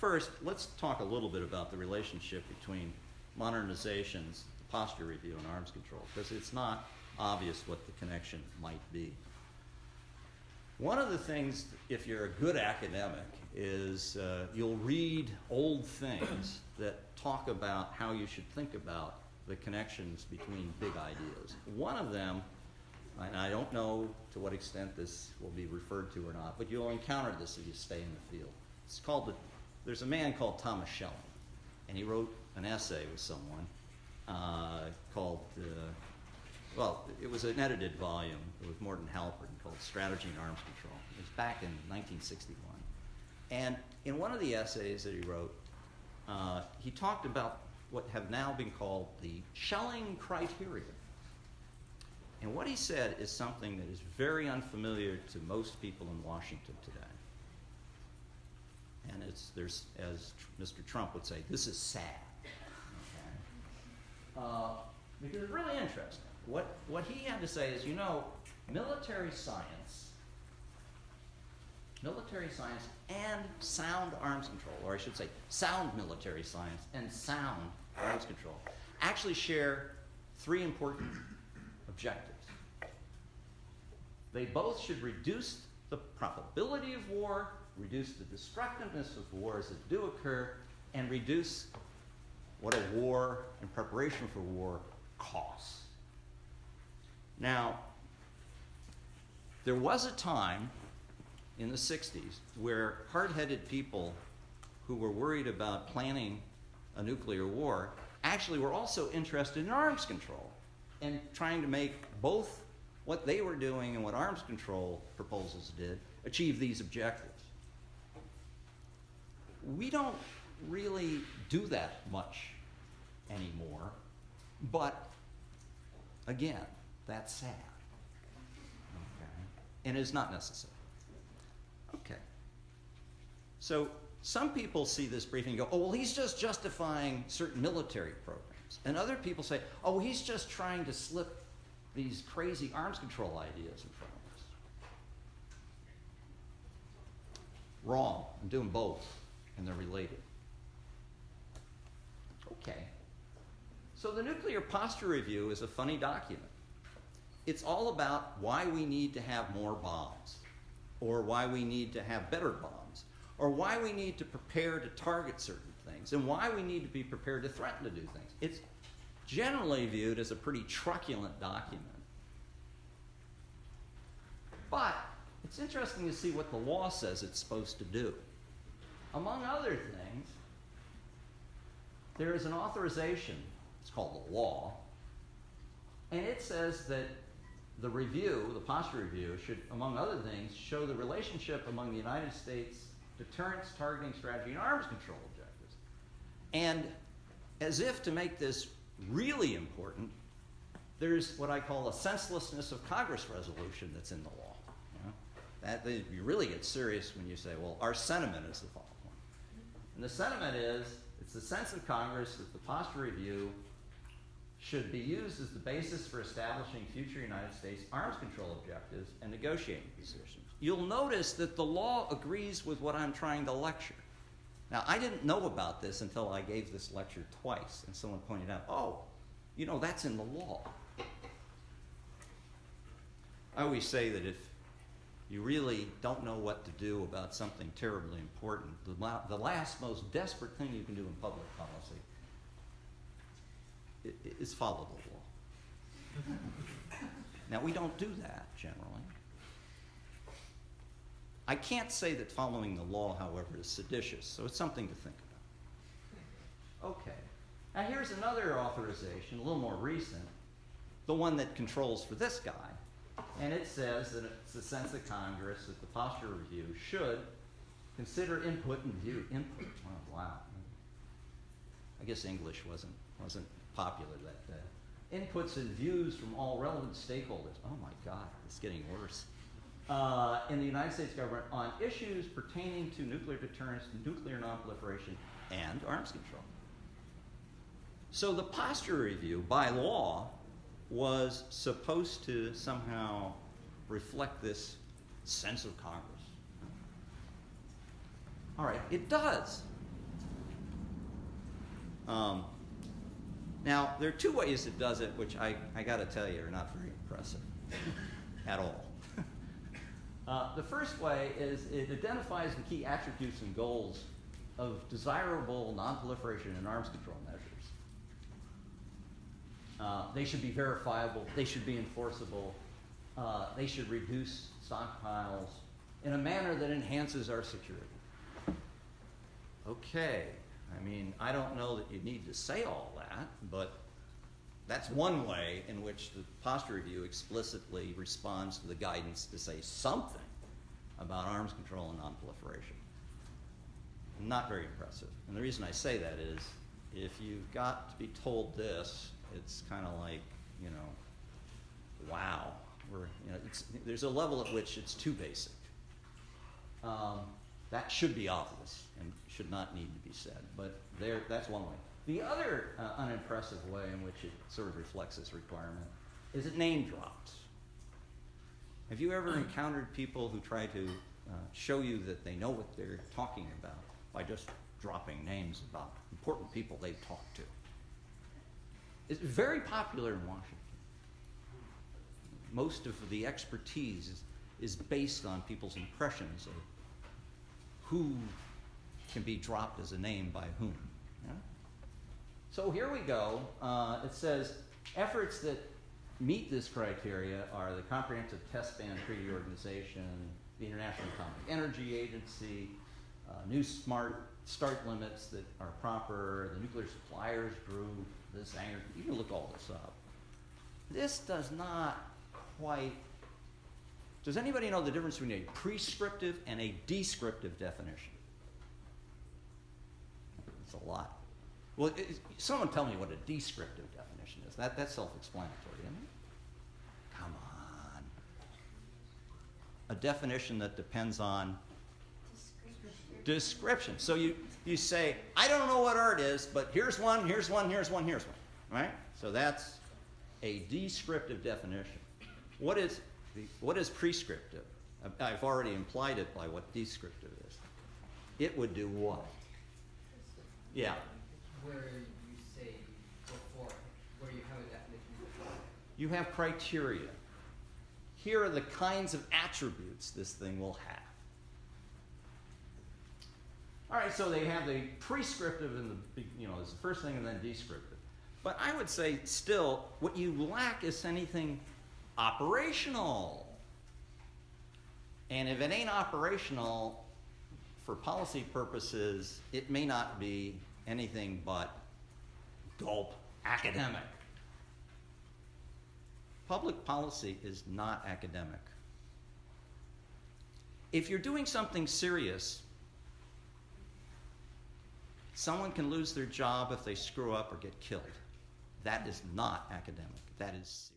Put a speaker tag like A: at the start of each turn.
A: first, let's talk a little bit about the relationship between modernizations, posture review, and arms control, because it's not obvious what the connection might be. One of the things, if you're a good academic, is you'll read old things that talk about how you should think about the connections between big ideas. One of them, and I don't know to what extent this will be referred to or not, but you'll encounter this if you stay in the field. It's called there's a man called Thomas Schelling, and he wrote an essay with someone called, well, it was an edited volume with Morton Halpern called Strategy and Arms Control. It was back in 1961. And in one of the essays that he wrote, he talked about what have now been called the Schelling criteria. And what he said is something that is very unfamiliar to most people in Washington today. And there's, as Mr. Trump would say, this is sad. Okay? Because it's really interesting. What he had to say is, you know, military science and sound arms control, or I should say sound military science and sound arms control, actually share three important objectives. They both should reduce the probability of war, reduce the destructiveness of wars that do occur, and reduce what a war and preparation for war costs. Now, there was a time in the 60s where hard-headed people who were worried about planning a nuclear war actually were also interested in arms control and trying to make both what they were doing and what arms control proposals did achieve these objectives. We don't really do that much anymore, but again, that's sad. Okay? And it's not necessary. Okay. So some people see this briefing and go, oh, well, he's just justifying certain military programs. And other people say, oh, he's just trying to slip these crazy arms control ideas in front of us. Wrong. I'm doing both, and they're related. Okay. So the Nuclear Posture Review is a funny document. It's all about why we need to have more bombs, or why we need to have better bombs, or why we need to prepare to target certain things, and why we need to be prepared to threaten to do things. It's generally viewed as a pretty truculent document. But it's interesting to see what the law says it's supposed to do. Among other things, there is an authorization, it's called the law, and it says that the review, the posture review, should, among other things, show the relationship among the United States deterrence, targeting strategy, and arms control objectives. And as if to make this really important, there's what I call a senselessness of Congress resolution that's in the law. You really get serious when you say, well, our sentiment is the following. And the sentiment is, it's the sense of Congress that the posture review should be used as the basis for establishing future United States arms control objectives and negotiating positions. You'll notice that the law agrees with what I'm trying to lecture. Now, I didn't know about this until I gave this lecture twice, and someone pointed out, oh, you know, that's in the law. I always say that if you really don't know what to do about something terribly important, the last most desperate thing you can do in public policy is follow the law. Now, we don't do that generally. I can't say that following the law, however, is seditious, so it's something to think about. Okay. Now, here's another authorization, a little more recent, the one that controls for this guy. And it says that it's the sense of Congress that the posture review should consider input and view. Input. Oh, wow. I guess English wasn't popular that day. Inputs and views from all relevant stakeholders. Oh my God, it's getting worse. In the United States government on issues pertaining to nuclear deterrence, nuclear nonproliferation, and arms control. So the posture review, by law, was supposed to somehow reflect this sense of Congress. All right, it does. Now, there are two ways it does it, which I got to tell you are not very impressive at all. The first way is it identifies the key attributes and goals of desirable nonproliferation and arms control measures. They should be verifiable, they should be enforceable, they should reduce stockpiles in a manner that enhances our security. Okay, I mean, I don't know that you need to say all that, but that's one way in which the posture review explicitly responds to the guidance to say something about arms control and nonproliferation. Not very impressive. And the reason I say that is, if you've got to be told this, it's kind of like, you know, wow. There's a level at which it's too basic. That should be obvious and should not need to be said, but that's one way. The other unimpressive way in which it sort of reflects this requirement is it name drops. Have you ever encountered people who try to show you that they know what they're talking about by just dropping names about important people they've talked to? It's very popular in Washington. Most of the expertise is based on people's impressions of who can be dropped as a name by whom. Yeah? So here we go. It says efforts that meet this criteria are the Comprehensive Test Ban Treaty Organization, the International Atomic Energy Agency, new smart start limits that are proper, the Nuclear Suppliers Group, this anger. You can look all this up. This does not quite. Does anybody know the difference between a prescriptive and a descriptive definition? It's a lot. Well, someone tell me what a descriptive definition is. That's self-explanatory, isn't it? Come on. A definition that depends on description. So you say, I don't know what art is, but here's one, here's one, here's one, here's one. Right? So that's a descriptive definition. What is prescriptive? I've already implied it by what descriptive is. It would do what? Yeah.
B: Where you say before, where you have a definition before.
A: You have criteria. Here are the kinds of attributes this thing will have. All right, so they have the prescriptive and is the first thing, and then descriptive. But I would say still, what you lack is anything operational. And if it ain't operational, for policy purposes, it may not be anything but gulp academic. Public policy is not academic. If you're doing something serious, someone can lose their job if they screw up or get killed. That is not academic. That is serious.